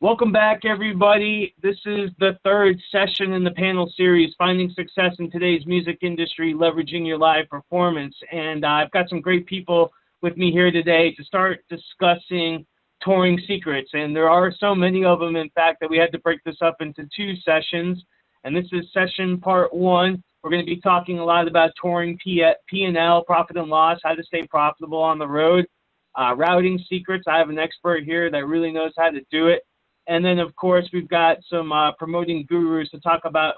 Welcome back, everybody. This is the third session in the panel series, Finding Success in Today's Music Industry, Leveraging Your Live Performance. And I've got some great people with me here today to start discussing touring secrets. And there are so many of them, in fact, that we had to break this up into two sessions. And this is session part one. We're going to be talking a lot about touring P&L, profit and loss, how to stay profitable on the road, routing secrets. I have an expert here that really knows how to do it. And then, of course, we've got some promoting gurus to talk about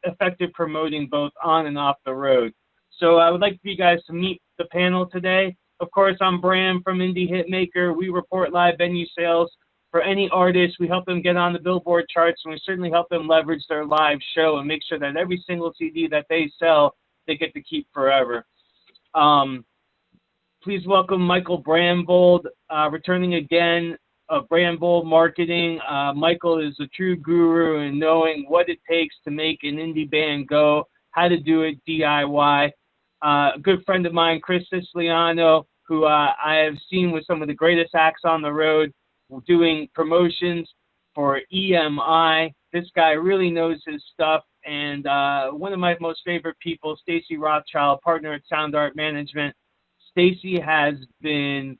effective promoting both on and off the road. So I would like for you guys to meet the panel today. Of course, I'm Bram from Indie Hitmaker. We report live venue sales for any artist. We help them get on the Billboard charts, and we certainly help them leverage their live show and make sure that every single CD that they sell, they get to keep forever. Please welcome Michael Brambold, returning again. Of Brambold Marketing. Michael is a true guru in knowing what it takes to make an indie band go, how to do it DIY. A good friend of mine, Chris Siciliano, who I have seen with some of the greatest acts on the road, doing promotions for EMI. This guy really knows his stuff. And one of my most favorite people, Stacy Rothschild, partner at Sound Art Management. Stacy has been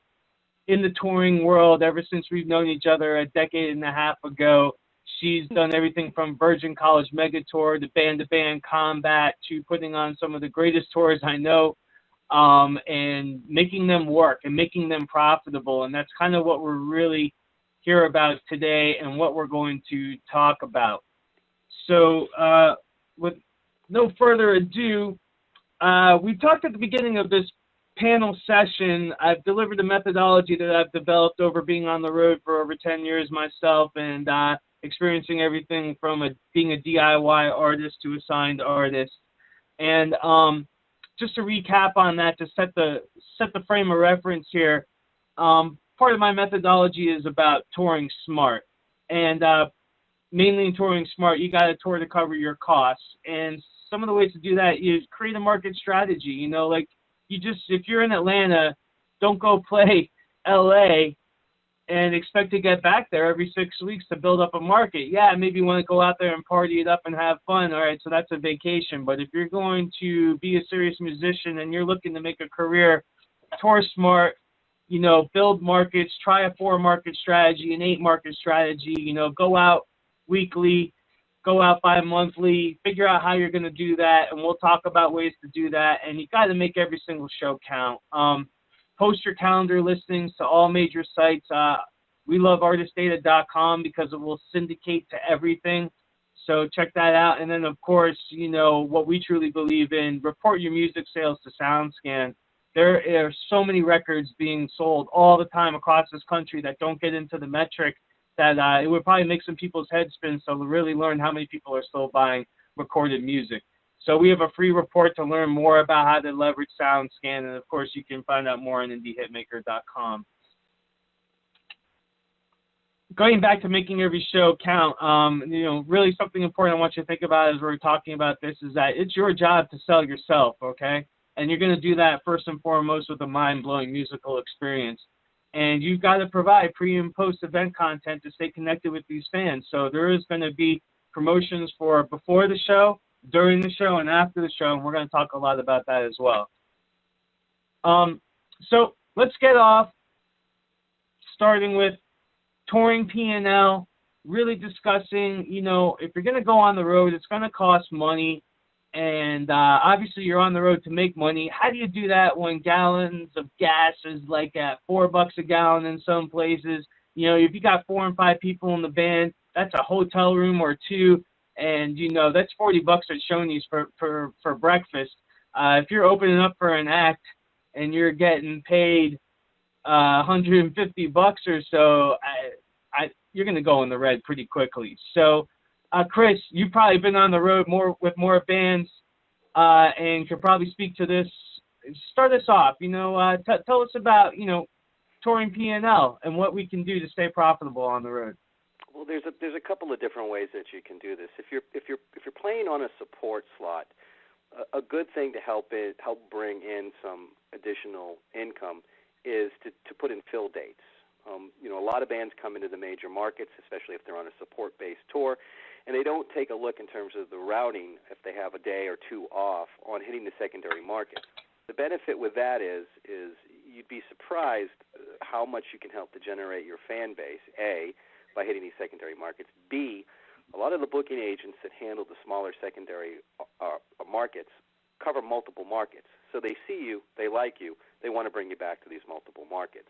in the touring world ever since we've known each other a decade and a half ago. She's done everything from Virgin College Mega Tour to band combat to putting on some of the greatest tours I know, and making them work and making them profitable. And that's kind of what we're really here about today and what we're going to talk about. So with no further ado, we talked at the beginning of this panel session. I've delivered a methodology that I've developed over being on the road for over 10 years myself and experiencing everything from being a DIY artist to a signed artist. And just to recap on that, to set the frame of reference here, part of my methodology is about touring smart. And mainly in touring smart, you got to tour to cover your costs. And some of the ways to do that is create a market strategy. You know, like, if you're in Atlanta, don't go play LA and expect to get back there every 6 weeks to build up a market. Yeah, maybe you want to go out there and party it up and have fun. All right, so that's a vacation. But if you're going to be a serious musician and you're looking to make a career, tour smart, you know, build markets, try a 4-market strategy, an 8-market strategy, you know, go out weekly, go out bi-monthly, figure out how you're going to do that, and we'll talk about ways to do that. And you got to make every single show count. Post your calendar listings to all major sites. We love artistdata.com because it will syndicate to everything. So check that out. And then, of course, you know, what we truly believe in, report your music sales to SoundScan. There are so many records being sold all the time across this country that don't get into the metric that it would probably make some people's heads spin, so to really learn how many people are still buying recorded music. So we have a free report to learn more about how to leverage SoundScan, and of course you can find out more on indiehitmaker.com. Going back to making every show count, you know, really something important I want you to think about as we're talking about this is that it's your job to sell yourself, okay? And you're going to do that first and foremost with a mind-blowing musical experience. And you've got to provide pre- and post-event content to stay connected with these fans. So there is going to be promotions for before the show, during the show, and after the show, and we're going to talk a lot about that as well. So let's get off, starting with touring P&L, really discussing, you know, if you're going to go on the road, it's going to cost money. And obviously you're on the road to make money. How do you do that when gallons of gas is like at $4 a gallon in some places? You know, if you got 4 and 5 people in the band, that's a hotel room or 2. And, you know, that's $40 at Shoney's for breakfast. If you're opening up for an act and you're getting paid $150 or so, you're going to go in the red pretty quickly. So, Chris, you've probably been on the road with more bands and could probably speak to this. Start us off, you know, tell us about, you know, touring P&L and what we can do to stay profitable on the road. Well, there's a couple of different ways that you can do this. If you're playing on a support slot, a good thing to help bring in some additional income is to put in fill dates. A lot of bands come into the major markets, especially if they're on a support-based tour, and they don't take a look in terms of the routing if they have a day or two off on hitting the secondary markets. The benefit with that is you'd be surprised how much you can help to generate your fan base, A, by hitting these secondary markets, B, a lot of the booking agents that handle the smaller secondary markets cover multiple markets. So they see you, they like you, they want to bring you back to these multiple markets.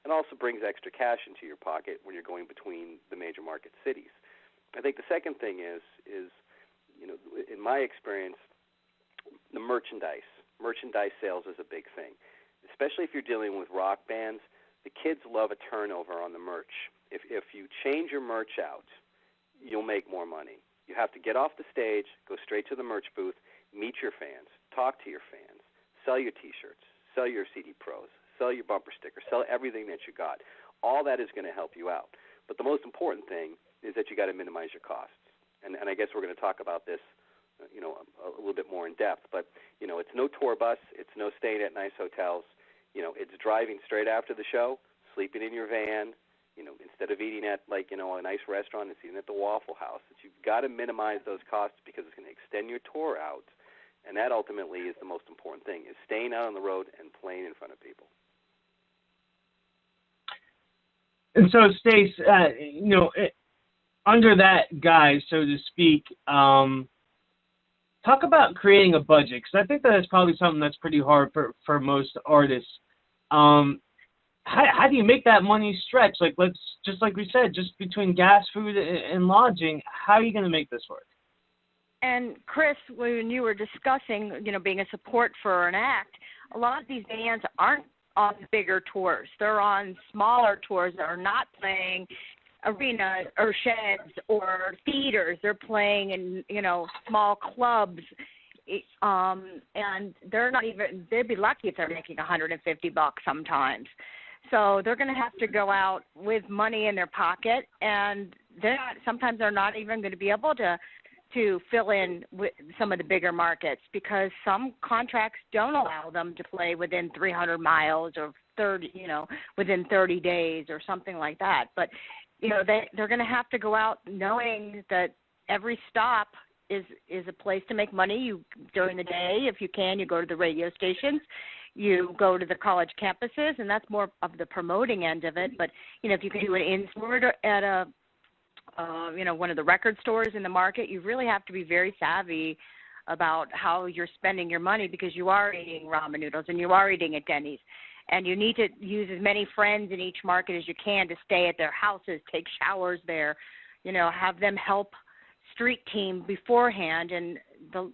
It also brings extra cash into your pocket when you're going between the major market cities. I think the second thing is in my experience, the merchandise sales is a big thing, especially if you're dealing with rock bands. The kids love a turnover on the merch. If you change your merch out, you'll make more money. You have to get off the stage, go straight to the merch booth, meet your fans, talk to your fans, sell your T-shirts, sell your CD Pros, sell your bumper stickers, sell everything that you got. All that is going to help you out. But the most important thing is that you got to minimize your costs. And I guess we're going to talk about this, a little bit more in depth. But, it's no tour bus. It's no staying at nice hotels. It's driving straight after the show, sleeping in your van, instead of eating at, a nice restaurant, it's eating at the Waffle House. You've got to minimize those costs because it's going to extend your tour out. And that ultimately is the most important thing, is staying out on the road and playing in front of people. And so, Stace, under that guise, so to speak, talk about creating a budget, because I think that is probably something that's pretty hard for most artists. How do you make that money stretch? Just like we said, just between gas, food, and lodging, how are you going to make this work? And Chris, when you were discussing, being a support for an act, a lot of these bands aren't on bigger tours. They're on smaller tours that are not playing arena or sheds or theaters. They're playing in, small clubs. And they're not even, they'd be lucky if they're making $150 sometimes. So they're going to have to go out with money in their pocket, and sometimes they're not even going to be able to fill in with some of the bigger markets because some contracts don't allow them to play within 300 miles or within 30 days or something like that. But, they're going to have to go out knowing that every stop is a place to make money. During the day, if you can, you go to the radio stations. You go to the college campuses, and that's more of the promoting end of it. But, if you can do an in-store at one of the record stores in the market, you really have to be very savvy about how you're spending your money because you are eating ramen noodles and you are eating at Denny's. And you need to use as many friends in each market as you can to stay at their houses, take showers there, have them help street team beforehand. And,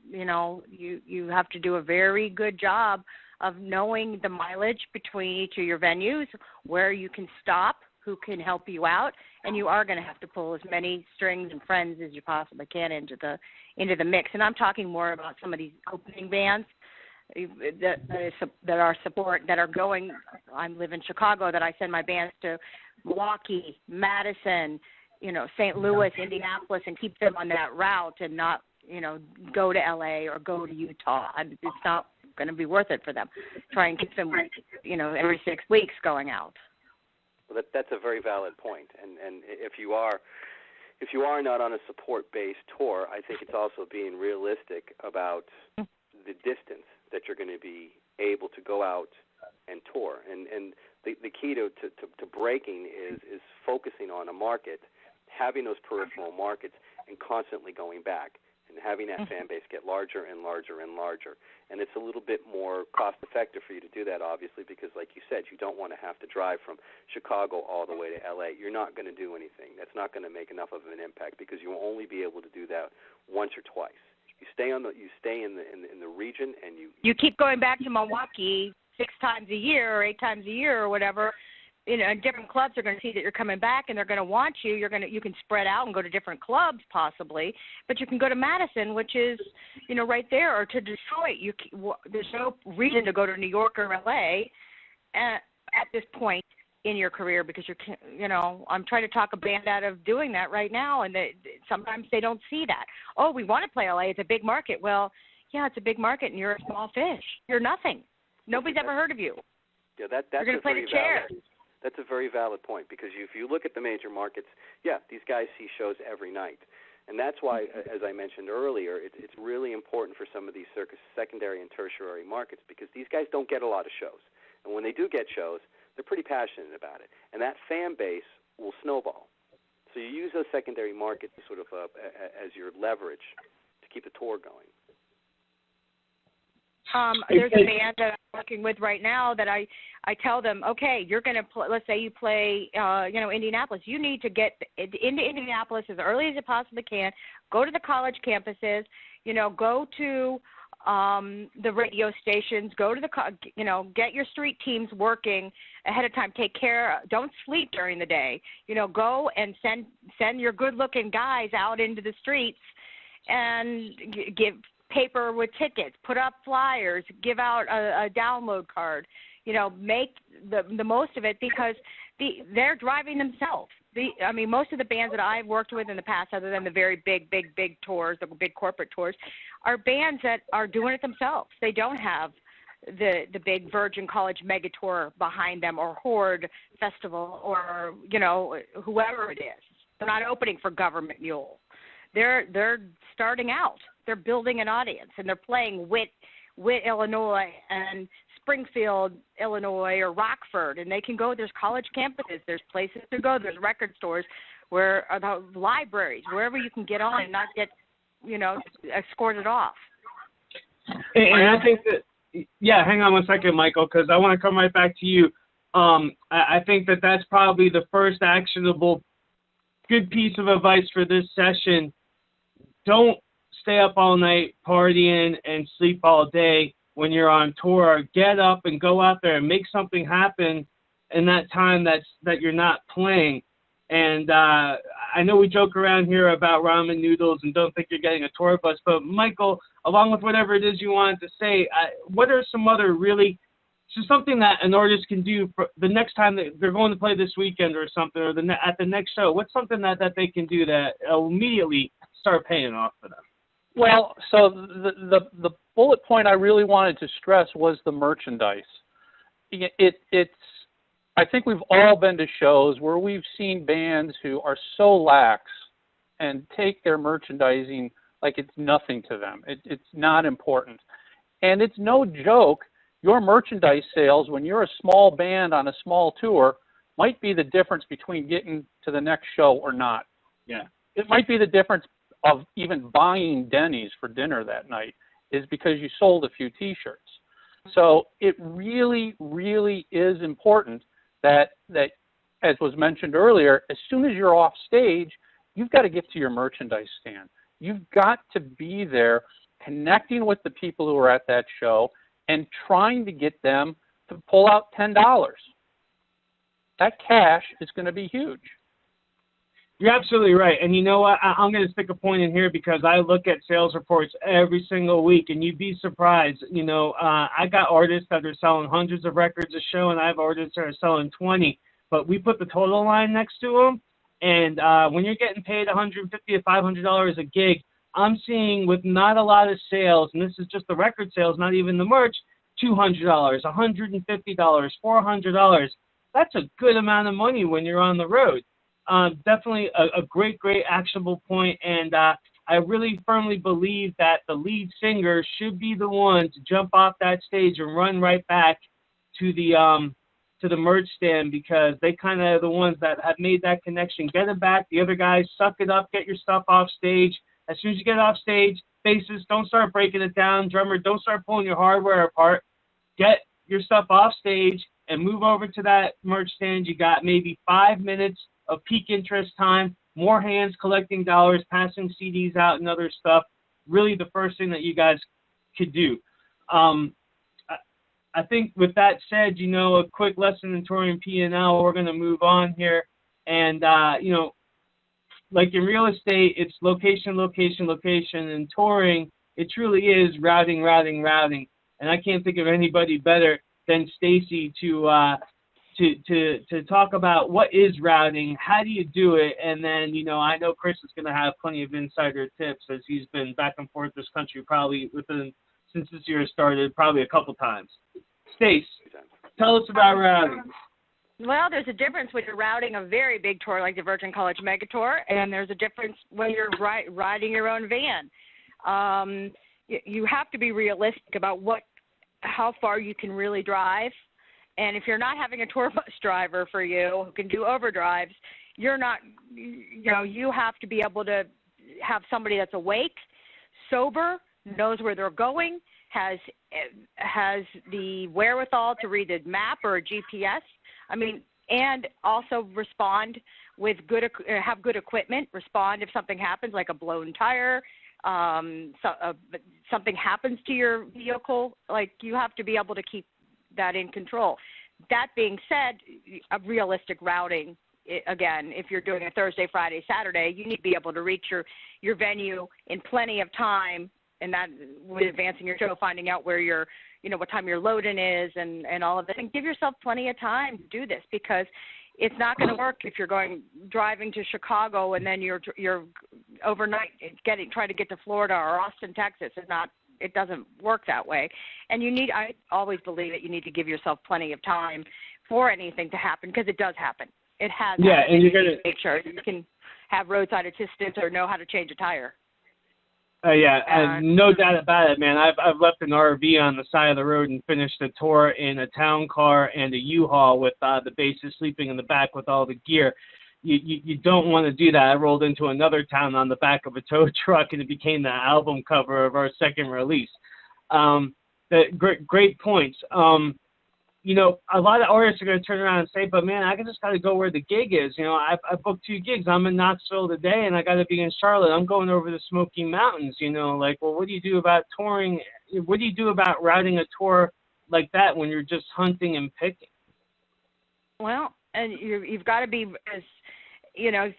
you have to do a very good job of knowing the mileage between each of your venues, where you can stop, who can help you out, and you are going to have to pull as many strings and friends as you possibly can into the mix. And I'm talking more about some of these opening bands that are support, that are going. I live in Chicago, that I send my bands to Milwaukee, Madison, St. Louis, Indianapolis, and keep them on that route and not, go to LA or go to Utah. It's not going to be worth it for them. Try and keep them, every 6 weeks going out. Well, that's a very valid point. And if you are not on a support-based tour, I think it's also being realistic about the distance that you're going to be able to go out and tour. And the key to breaking is focusing on a market, having those peripheral markets, and constantly going back and having that fan base get larger and larger and larger. And it's a little bit more cost-effective for you to do that, obviously, because, like you said, you don't want to have to drive from Chicago all the way to L.A. You're not going to do anything. That's not going to make enough of an impact because you will only be able to do that once or twice. You stay in the region, and you keep going back to Milwaukee 6 times a year or 8 times a year or whatever. And different clubs are going to see that you're coming back, and they're going to want you. You can spread out and go to different clubs possibly, but you can go to Madison, which is, right there, or to Detroit. There's no reason to go to New York or LA at this point in your career because I'm trying to talk a band out of doing that right now, and sometimes they don't see that. Oh, we want to play LA. It's a big market. Well, yeah, it's a big market, and you're a small fish. You're nothing. Nobody's ever heard of you. Yeah, that's you're going to play the chair. That's a very valid point, because if you look at the major markets, yeah, these guys see shows every night. And that's why, as I mentioned earlier, it's really important for some of these secondary and tertiary markets, because these guys don't get a lot of shows. And when they do get shows, they're pretty passionate about it. And that fan base will snowball. So you use those secondary markets sort of as your leverage to keep the tour going. There's a band that I'm working with right now that I tell them, okay, you're going to let's say you play, Indianapolis. You need to get into Indianapolis as early as you possibly can. Go to the college campuses. Go to the radio stations. Go to get your street teams working ahead of time. Take care. Don't sleep during the day. Go and send your good-looking guys out into the streets and give paper with tickets, put up flyers, give out a download card, make the most of it, because they're driving themselves. Most of the bands that I've worked with in the past, other than the very big tours, the big corporate tours, are bands that are doing it themselves. They don't have the big Virgin College mega tour behind them, or Horde Festival, or, whoever it is. They're not opening for Government Mule. They're starting out. They're building an audience, and they're playing Witt, Illinois, and Springfield, Illinois, or Rockford, and they can go. There's college campuses. There's places to go. There's record stores, libraries, wherever you can get on and not get, escorted off. And I think that, hang on one second, Michael, because I want to come right back to you. I think that that's probably the first actionable good piece of advice for this session. Don't stay up all night partying and sleep all day when you're on tour. Get up and go out there and make something happen in that time that you're not playing. And I know we joke around here about ramen noodles and don't think you're getting a tour bus, but Michael, along with whatever it is you wanted to say, what are some other really, just something that an artist can do for the next time that they're going to play this weekend or something, or at the next show? What's something that they can do that will immediately start paying off for them? Well, so the bullet point I really wanted to stress was the merchandise. It's I think we've all been to shows where we've seen bands who are so lax and take their merchandising like it's nothing to them. It's not important. And it's no joke, your merchandise sales when you're a small band on a small tour might be the difference between getting to the next show or not. Yeah. It might be the difference of even buying Denny's for dinner that night, is because you sold a few T-shirts. So it really, really is important that, as was mentioned earlier, as soon as you're off stage, you've got to get to your merchandise stand. You've got to be there connecting with the people who are at that show and trying to get them to pull out $10. That cash is going to be huge. You're absolutely right. And you know what? I'm going to stick a point in here because I look at sales reports every single week, and you'd be surprised. I got artists that are selling hundreds of records a show, and I have artists that are selling 20. But we put the total line next to them, and when you're getting paid $150 to $500 a gig, I'm seeing with not a lot of sales, and this is just the record sales, not even the merch, $200, $150, $400. That's a good amount of money when you're on the road. Definitely a great actionable point, and I really firmly believe that the lead singer should be the one to jump off that stage and run right back to the merch stand, because they kind of are the ones that have made that connection. Get it back. The other guys, suck it up. Get your stuff off stage. As soon as you get off stage, bassist, don't start breaking it down. Drummer, don't start pulling your hardware apart. Get your stuff off stage and move over to that merch stand. You got maybe 5 minutes of peak interest time, more hands collecting dollars, passing CDs out and other stuff. Really the first thing that you guys could do. I think with that said, a quick lesson in touring P&L, we're going to move on here. And, like in real estate, it's location, location, location. And touring, it truly is routing. And I can't think of anybody better than Stacy to talk about what is routing, how do you do it, and then, I know Chris is going to have plenty of insider tips, as he's been back and forth this country probably since this year started, probably a couple times. Stace, tell us about routing. Well, there's a difference when you're routing a very big tour like the Virgin College Mega Tour, and there's a difference when you're riding your own van. You have to be realistic about how far you can really drive. And if you're not having a tour bus driver for you who can do overdrives, you have to be able to have somebody that's awake, sober, knows where they're going, has the wherewithal to read a map or a GPS. And also respond with have good equipment. Respond if something happens, like a blown tire, something happens to your vehicle. Like, you have to be able to keep that in control. That being said, a realistic routing, again, if you're doing a Thursday, Friday, Saturday, you need to be able to reach your venue in plenty of time, and that with advancing your show, finding out where what time your load-in is and all of that, and give yourself plenty of time to do this, because it's not going to work if you're driving to Chicago and then you're overnight trying to get to Florida or Austin, Texas. It doesn't work that way. And I always believe that you need to give yourself plenty of time for anything to happen, because it does happen. It has. Yeah, happened. and you're going to make sure you can have roadside assistance or know how to change a tire. No doubt about it, man. I've left an RV on the side of the road and finished a tour in a town car and a U-Haul with the bases sleeping in the back with all the gear. You don't want to do that. I rolled into another town on the back of a tow truck, and it became the album cover of our second release. Great points. A lot of artists are going to turn around and say, but man, I just got to go where the gig is. I booked 2 gigs. I'm in Knoxville today, and I got to be in Charlotte. I'm going over the Smoky Mountains, well, what do you do about touring? What do you do about routing a tour like that when you're just hunting and picking? Well, and you've got to be as,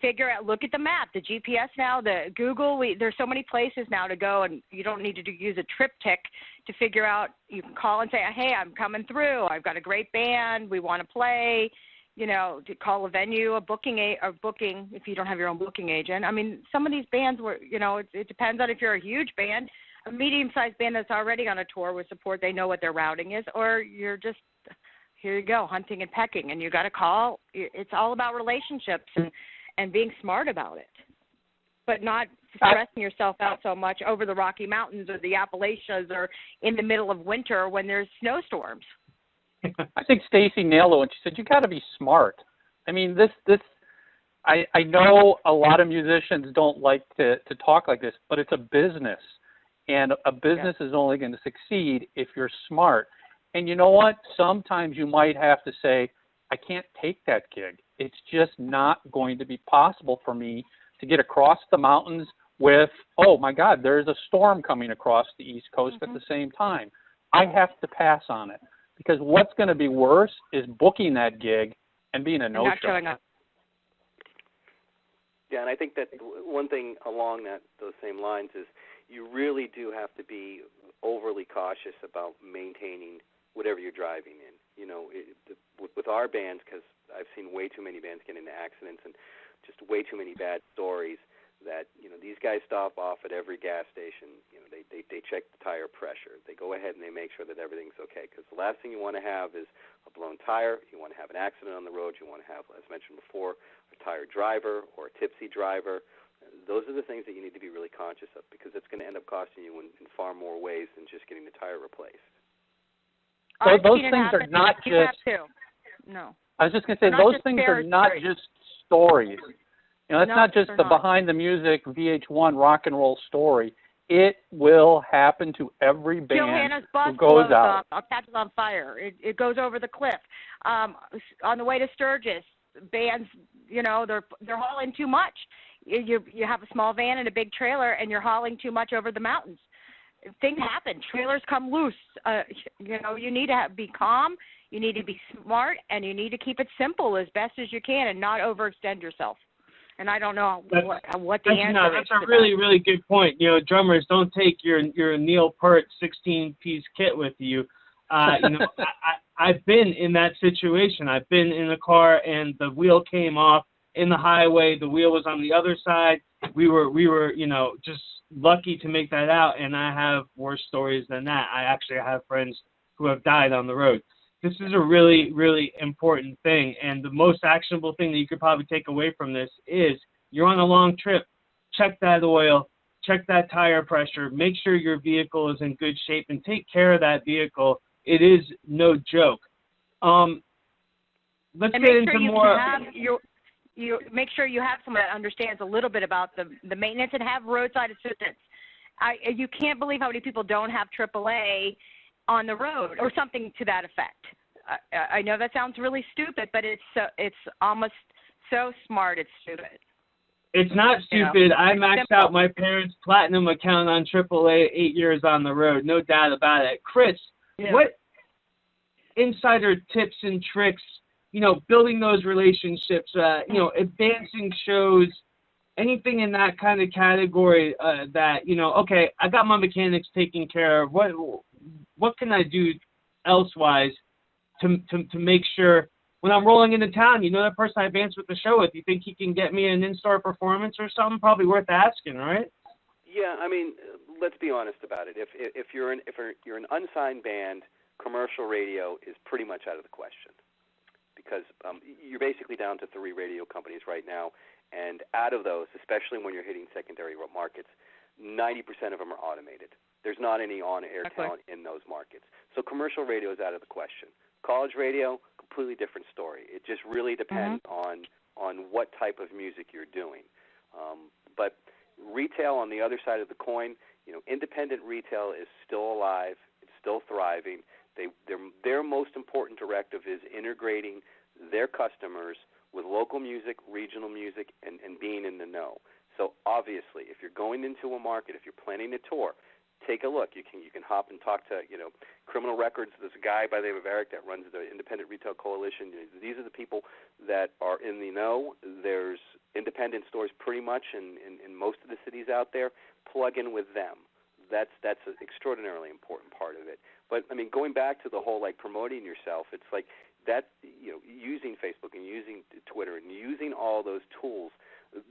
figure out, look at the map, the GPS now, the Google. There's so many places now to go, and you don't need to use a triptych to figure out. You can call and say, hey, I'm coming through. I've got a great band. We want to play. To call a venue, a booking if you don't have your own booking agent. Some of these bands it depends on if you're a huge band, a medium-sized band that's already on a tour with support. They know what their routing is, or you're just, here you go, hunting and pecking, and you got to call. It's all about relationships and being smart about it, but not stressing yourself out so much over the Rocky Mountains or the Appalachians or in the middle of winter when there's snowstorms. I think Stacy nailed it when she said you got to be smart. I know a lot of musicians don't like to talk like this, but it's a business, and a business is only going to succeed if you're smart. And you know what? Sometimes you might have to say, I can't take that gig. It's just not going to be possible for me to get across the mountains with, oh my God, there's a storm coming across the East Coast at the same time. I have to pass on it, because what's going to be worse is booking that gig and being a no-show. Not showing up. Yeah, and I think that one thing along those same lines is you really do have to be overly cautious about maintaining whatever you're driving in. With our bands, because I've seen way too many bands get into accidents and just way too many bad stories, that these guys stop off at every gas station. They check the tire pressure. They go ahead and they make sure that everything's okay, because the last thing you want to have is a blown tire. You want to have an accident on the road. You want to have, as mentioned before, a tired driver or a tipsy driver. Those are the things that you need to be really conscious of, because it's going to end up costing you in far more ways than just getting the tire replaced. So those things are not just. No. I was just going to say, those things are not just stories. It's not just the behind the music VH1 rock and roll story. It will happen to every band Johanna's bus who goes out. Catches on fire. It goes over the cliff. On the way to Sturgis, bands, they're hauling too much. You have a small van and a big trailer, and you're hauling too much over the mountains. Things happen. Trailers come loose. You need to be calm. You need to be smart, and you need to keep it simple as best as you can and not overextend yourself. And I don't know what the answer is. That's a really, really good point. Drummers, don't take your Neil Peart 16-piece kit with you. I've been in that situation. I've been in a car and the wheel came off in the highway. The wheel was on the other side. We were, just lucky to make that out. And I have worse stories than that. I actually have friends who have died on the road. this is a really, really important thing. And the most actionable thing that you could probably take away from this is you're on a long trip. Check that oil, check that tire pressure, make sure your vehicle is in good shape, and take care of that vehicle. It is no joke. Let's get into more. You make sure you have someone that understands a little bit about the maintenance and have roadside assistance. You can't believe how many people don't have AAA on the road or something to that effect. I know that sounds really stupid, but it's almost so smart it's stupid. It's not stupid. I maxed out my parents' platinum account on AAA 8 years on the road, no doubt about it. Chris, what insider tips and tricks, building those relationships, advancing shows, anything in that kind of category that, okay, I got my mechanics taken care of. What can I do elsewise to make sure when I'm rolling into town, that person I advanced with the show with, you think he can get me an in-store performance or something? Probably worth asking, right? Yeah, I mean, let's be honest about it. If you're an unsigned band, commercial radio is pretty much out of the question because you're basically down to 3 radio companies right now, and out of those, especially when you're hitting secondary markets, 90% of them are automated. There's not any on-air talent in those markets. So commercial radio is out of the question. College radio, completely different story. It just really depends on what type of music you're doing. But retail, on the other side of the coin, independent retail is still alive. It's still thriving. Their most important directive is integrating their customers with local music, regional music, and being in the know. So obviously, if you're going into a market, if you're planning a tour, take a look. You can hop and talk to Criminal Records. There's a guy by the name of Eric that runs the Independent Retail Coalition. These are the people that are in the know. There's independent stores pretty much in most of the cities out there. Plug in with them. That's an extraordinarily important part of it. But I mean, going back to the whole promoting yourself, it's like that. Using Facebook and using Twitter and using all those tools.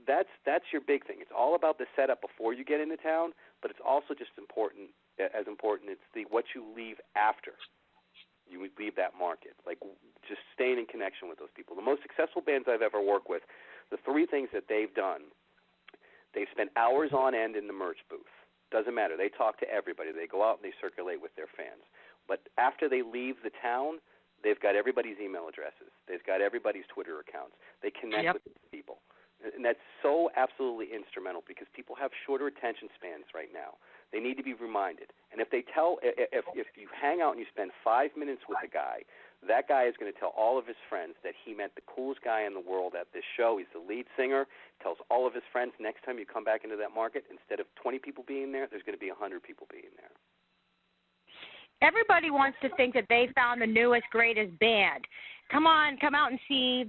That's your big thing. It's all about the setup before you get into town, but it's also just as important. It's what you leave after you leave that market. Like just staying in connection with those people. The most successful bands I've ever worked with, the 3 things that they've done, they've spent hours on end in the merch booth. Doesn't matter. They talk to everybody. They go out and they circulate with their fans. But after they leave the town, they've got everybody's email addresses. They've got everybody's Twitter accounts. They connect with people. And that's so absolutely instrumental because people have shorter attention spans right now. They need to be reminded. And if you hang out and you spend 5 minutes with a guy, that guy is going to tell all of his friends that he met the coolest guy in the world at this show. He's the lead singer. Tells all of his friends next time you come back into that market, instead of 20 people being there, there's going to be 100 people being there. Everybody wants to think that they found the newest, greatest band. Come out and see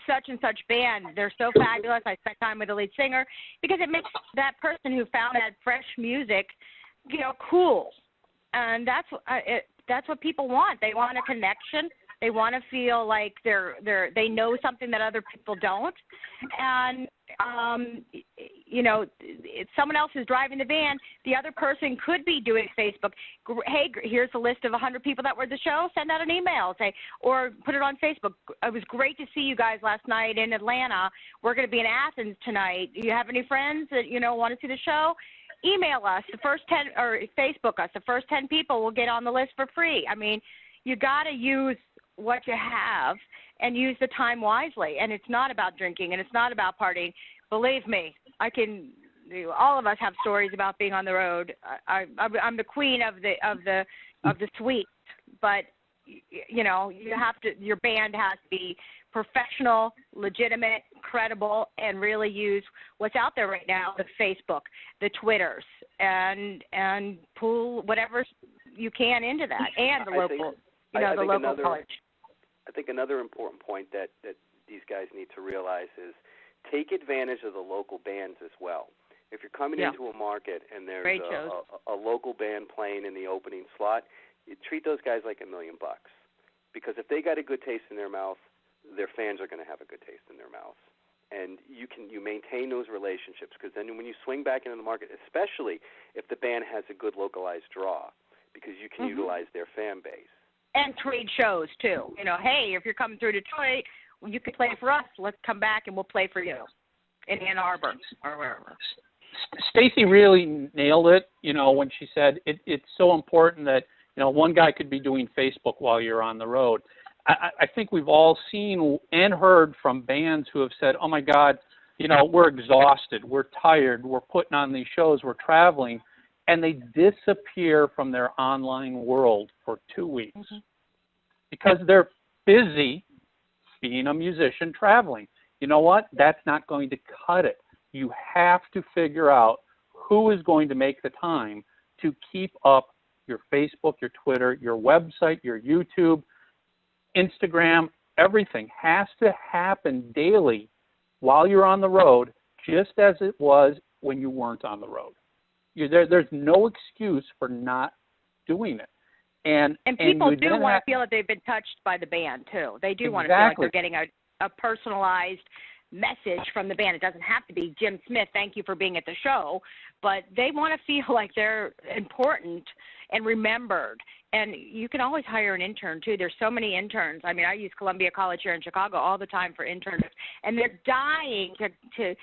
such and such band. They're so fabulous. I spent time with the lead singer because it makes that person who found that fresh music, cool. And that's what people want. They want a connection. They want to feel like they know something that other people don't. And if someone else is driving the van, the other person could be doing Facebook. Hey, here's a list of 100 people that were at the show. Send out an email, or put it on Facebook. It was great to see you guys last night in Atlanta. We're going to be in Athens tonight. Do you have any friends that want to see the show? Email us, the first 10, or Facebook us. The first 10 people will get on the list for free. I mean, you got to use what you have and use the time wisely. And it's not about drinking and it's not about partying. Believe me, all of us have stories about being on the road. I'm the queen of the suite, but your band has to be professional, legitimate, credible, and really use what's out there right now, the Facebook, the Twitters, and pull whatever you can into that, and the local, the local college. I think another important point that these guys need to realize is take advantage of the local bands as well. If you're coming into a market and there's a local band playing in the opening slot, you treat those guys like $1 million, because if they got a good taste in their mouth, their fans are going to have a good taste in their mouth. And you maintain those relationships, because then when you swing back into the market, especially if the band has a good localized draw, because you can utilize their fan base. And trade shows too. You know, hey, if you're coming through Detroit, you can play for us. Let's come back and we'll play for you in Ann Arbor or wherever. Stacy really nailed it, you know, when she said it's so important that, you know, one guy could be doing Facebook while you're on the road. I think we've all seen and heard from bands who have said, oh, my God, you know, we're exhausted, we're tired, we're putting on these shows, we're traveling, and they disappear from their online world for 2 weeks because they're busy being a musician traveling. You know what? That's not going to cut it. You have to figure out who is going to make the time to keep up your Facebook, your Twitter, your website, your YouTube, Instagram. Everything has to happen daily while you're on the road, just as it was when you weren't on the road. There's no excuse for not doing it. And people do want to feel that they've been touched by the band, too. They do want to feel like they're getting a personalized message from the band. It doesn't have to be, Jim Smith, thank you for being at the show, but they want to feel like they're important and remembered. And you can always hire an intern, too. There's so many interns. I mean, I use Columbia College here in Chicago all the time for interns, and they're dying to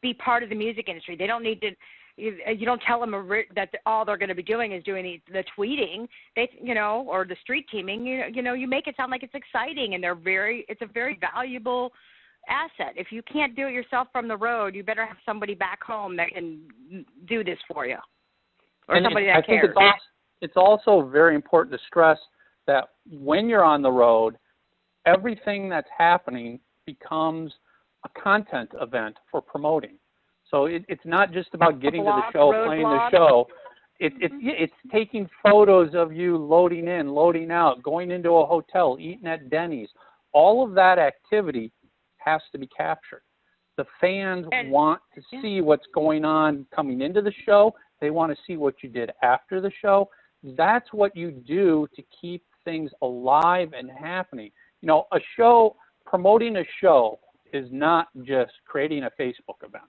be part of the music industry. They don't need to. You don't tell them that all they're going to be doing is doing the tweeting, or the street teaming. You make it sound like it's exciting, and it's a very valuable asset. If you can't do it yourself from the road, you better have somebody back home that can do this for you, or somebody that cares. I think it's also very important to stress that when you're on the road, everything that's happening becomes a content event for promoting. So it's not just about getting to the show, playing the show. It's taking photos of you loading in, loading out, going into a hotel, eating at Denny's. All of that activity has to be captured. The fans want to see what's going on coming into the show. They want to see what you did after the show. That's what you do to keep things alive and happening. You know, promoting a show is not just creating a Facebook event.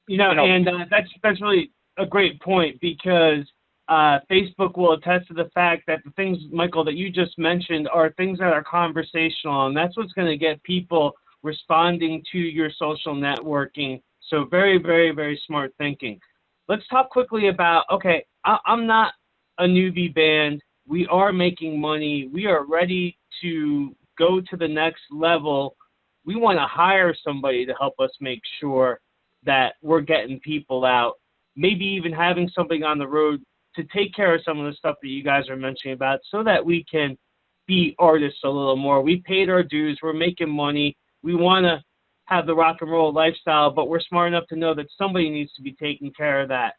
And that's really a great point, because Facebook will attest to the fact that the things, Michael, that you just mentioned are things that are conversational, and that's what's going to get people responding to your social networking. So very, very, very smart thinking. Let's talk quickly about, okay, I'm not a newbie band. We are making money. We are ready to go to the next level. We want to hire somebody to help us make sure that we're getting people out, maybe even having somebody on the road to take care of some of the stuff that you guys are mentioning about, so that we can be artists a little more. We paid our dues. We're making money. We want to have the rock and roll lifestyle, but we're smart enough to know that somebody needs to be taking care of that.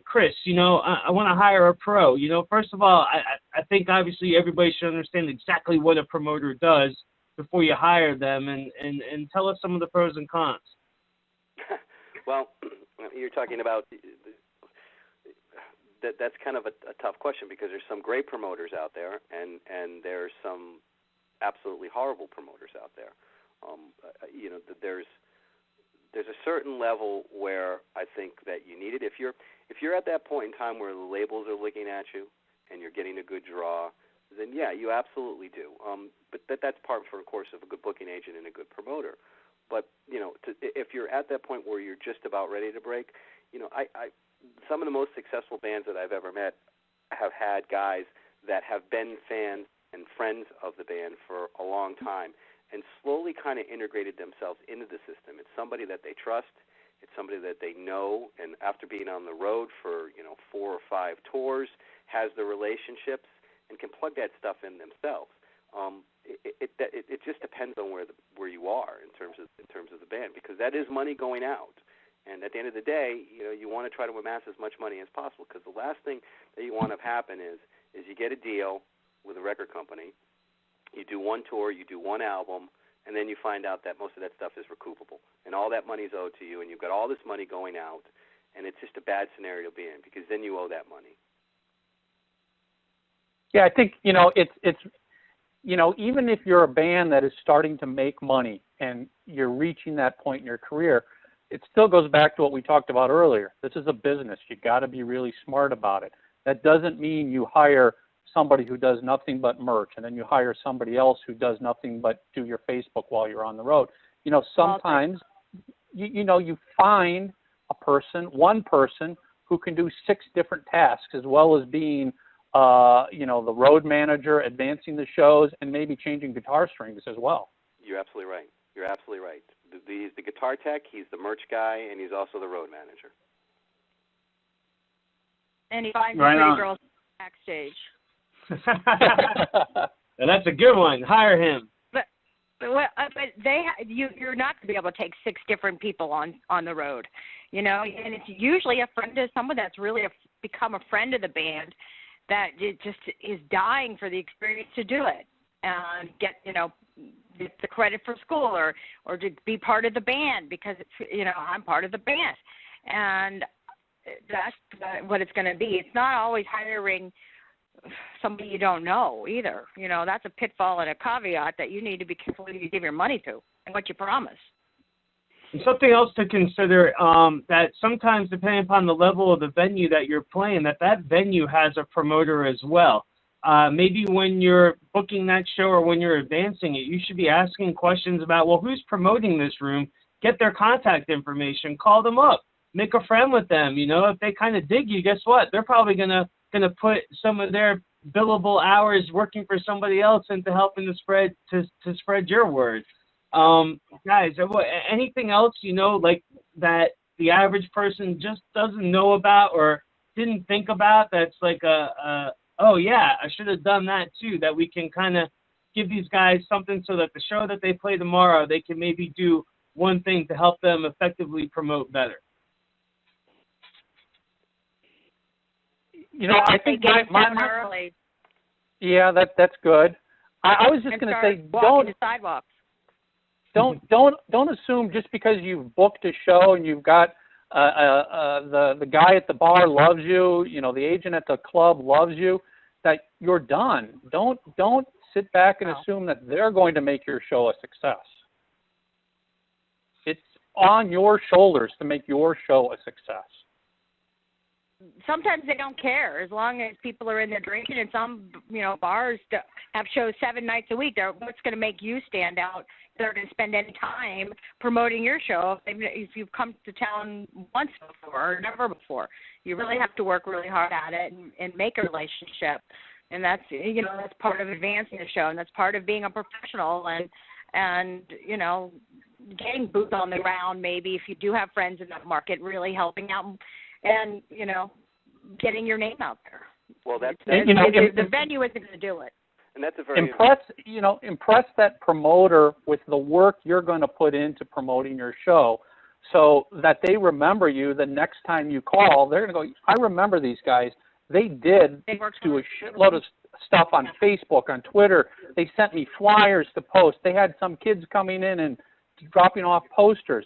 Chris, I want to hire a pro. First of all, I think obviously everybody should understand exactly what a promoter does before you hire them, and tell us some of the pros and cons. Well, you're talking about that's kind of a tough question, because there's some great promoters out there, and there's some absolutely horrible promoters out there. There's a certain level where I think that you need it. If you're at that point in time where the labels are looking at you and you're getting a good draw, then yeah, you absolutely do. But that's part for a course of a good booking agent and a good promoter. But if you're at that point where you're just about ready to break, some of the most successful bands that I've ever met have had guys that have been fans and friends of the band for a long time, and slowly kind of integrated themselves into the system. It's somebody that they trust. It's somebody that they know, and after being on the road for 4 or 5 tours, has the relationships and can plug that stuff in themselves. It just depends on where you are in terms of the band, because that is money going out. And at the end of the day, you want to try to amass as much money as possible, because the last thing that you want to happen is you get a deal with a record company, you do 1 tour, you do 1 album, and then you find out that most of that stuff is recoupable, and all that money is owed to you, and you've got all this money going out, and it's just a bad scenario to be in, because then you owe that money. Yeah, I think it's even if you're a band that is starting to make money and you're reaching that point in your career, it still goes back to what we talked about earlier. This is a business. You got to be really smart about it. That doesn't mean you hire somebody who does nothing but merch, and then you hire somebody else who does nothing but do your Facebook while you're on the road. You know, sometimes, you find one person who can do 6 different tasks, as well as being, the road manager, advancing the shows, and maybe changing guitar strings as well. You're absolutely right. You're absolutely right. He's the guitar tech, he's the merch guy, and he's also the road manager. And he finds the pretty girls backstage. And that's a good one. Hire him. But you're not going to be able to take 6 different people on the road, and it's usually a friend of someone that's really become a friend of the band that just is dying for the experience to do it and get the credit for school or to be part of the band because it's I'm part of the band, and that's what it's going to be. It's not always hiring somebody you don't know either. That's a pitfall and a caveat that you need to be careful who you give your money to and what you promise. And something else to consider, that sometimes depending upon the level of the venue that you're playing, that venue has a promoter as well. Maybe when you're booking that show or when you're advancing it, you should be asking questions about, well, who's promoting this room? Get their contact information, call them up, make a friend with them. If they kind of dig you, guess what? They're probably gonna put some of their billable hours working for somebody else into helping to spread your word. Guys, anything else like that the average person just doesn't know about or didn't think about? That's like oh yeah, I should have done that too. That we can kind of give these guys something so that the show that they play tomorrow, they can maybe do one thing to help them effectively promote better. I think my yeah, that's good. I was just going to say, don't assume just because you've booked a show and you've got the guy at the bar loves you, the agent at the club loves you, that you're done. Don't sit back and assume that they're going to make your show a success. It's on your shoulders to make your show a success. Sometimes they don't care as long as people are in there drinking, and some bars have shows 7 nights a week. What's going to make you stand out? They're going to spend any time promoting your show if you've come to town once before or never before. You really have to work really hard at it and make a relationship, and that's that's part of advancing the show, and that's part of being a professional and getting boots on the ground. Maybe if you do have friends in that market, really helping out. And, getting your name out there. Well, the venue isn't going to do it. And that's a very impress that promoter with the work you're going to put into promoting your show, so that they remember you the next time you call. They're going to go, I remember these guys. They do a shitload of stuff on Facebook, on Twitter. They sent me flyers to post. They had some kids coming in and dropping off posters.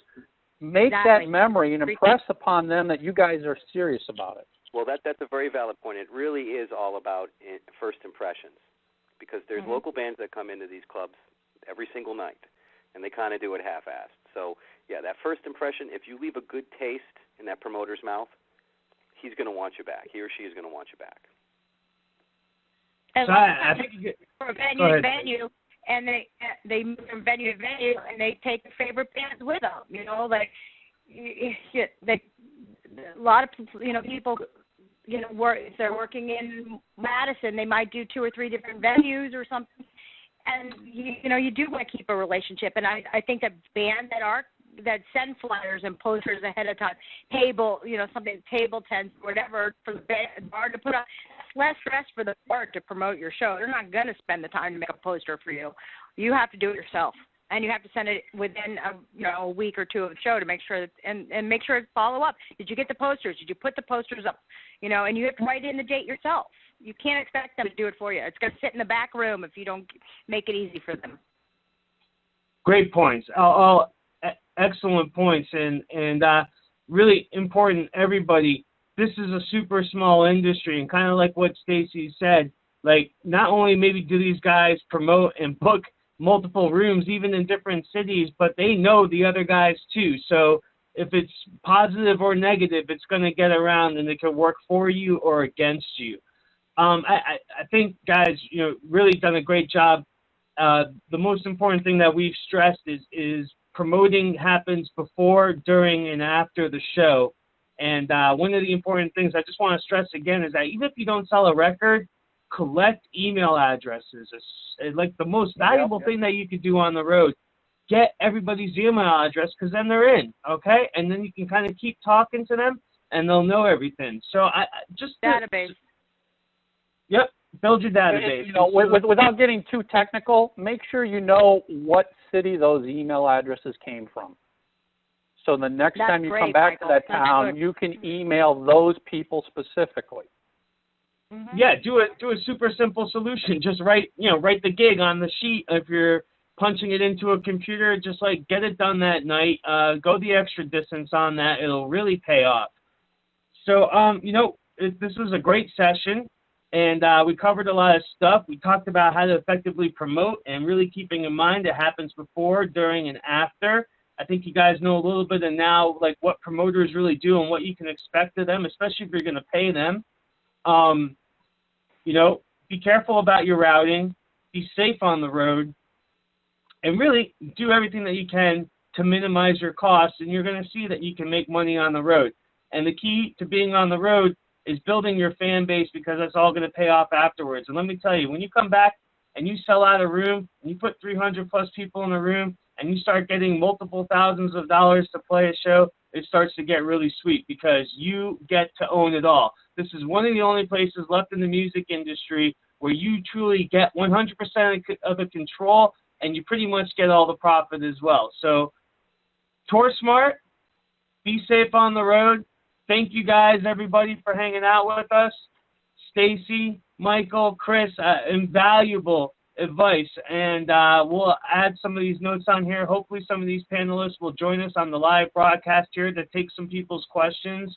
Make that memory and impress upon them that you guys are serious about it. Well, that's a very valid point. It really is all about first impressions, because there's local bands that come into these clubs every single night, and they kind of do it half-assed. So, yeah, that first impression, if you leave a good taste in that promoter's mouth, he's going to want you back. He or she is going to want you back. And so I think you get, from venue to venue, and they move from venue to venue, and they take their favorite bands with them. A lot of people, work if they're working in Madison, they might do 2 or 3 different venues or something, and you do want to keep a relationship. And I think that bands that send flyers and posters ahead of time, table tents, whatever, for the bar to put on. Less stress for the bar to promote your show. They're not going to spend the time to make a poster for you. You have to do it yourself, and you have to send it within a week or 2 of the show to make sure that and make sure it's follow up. Did you get the posters? Did you put the posters up? And you have to write in the date yourself. You can't expect them to do it for you. It's going to sit in the back room if you don't make it easy for them. Great points. All excellent points, and really important. Everybody. This is a super small industry, and kind of like what Stacy said, like not only maybe do these guys promote and book multiple rooms, even in different cities, but they know the other guys too. So if it's positive or negative, it's going to get around, and it can work for you or against you. I think, guys, really done a great job. The most important thing that we've stressed is promoting happens before, during, and after the show. And one of the important things I just want to stress again is that even if you don't sell a record, collect email addresses. It's like the most valuable thing that you could do on the road. Get everybody's email address, because then they're in, okay? And then you can kind of keep talking to them, and they'll know everything. So I just database. Yep, build your database. Without getting too technical, make sure you know what city those email addresses came from. So the next time you come back to that town, you can email those people specifically. Mm-hmm. Yeah, do a super simple solution. Just write the gig on the sheet. If you're punching it into a computer, just get it done that night. Go the extra distance on that. It'll really pay off. So, this was a great session, and we covered a lot of stuff. We talked about how to effectively promote, and really keeping in mind it happens before, during, and after. I think you guys know a little bit of now, what promoters really do and what you can expect of them, especially if you're going to pay them. Be careful about your routing, be safe on the road, and really do everything that you can to minimize your costs, and you're going to see that you can make money on the road. And the key to being on the road is building your fan base, because that's all going to pay off afterwards. And let me tell you, when you come back and you sell out a room, and you put 300 plus people in a room, and you start getting multiple thousands of dollars to play a show, it starts to get really sweet, because you get to own it all. This is one of the only places left in the music industry where you truly get 100% of the control, and you pretty much get all the profit as well. So, tour smart, be safe on the road. Thank you guys, everybody, for hanging out with us. Stacy, Michael, Chris, invaluable advice, and we'll add some of these notes on here. Hopefully some of these panelists will join us on the live broadcast here to take some people's questions.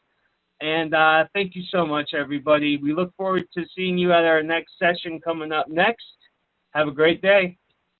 And thank you so much, everybody. We look forward to seeing you at our next session coming up next. Have a great day.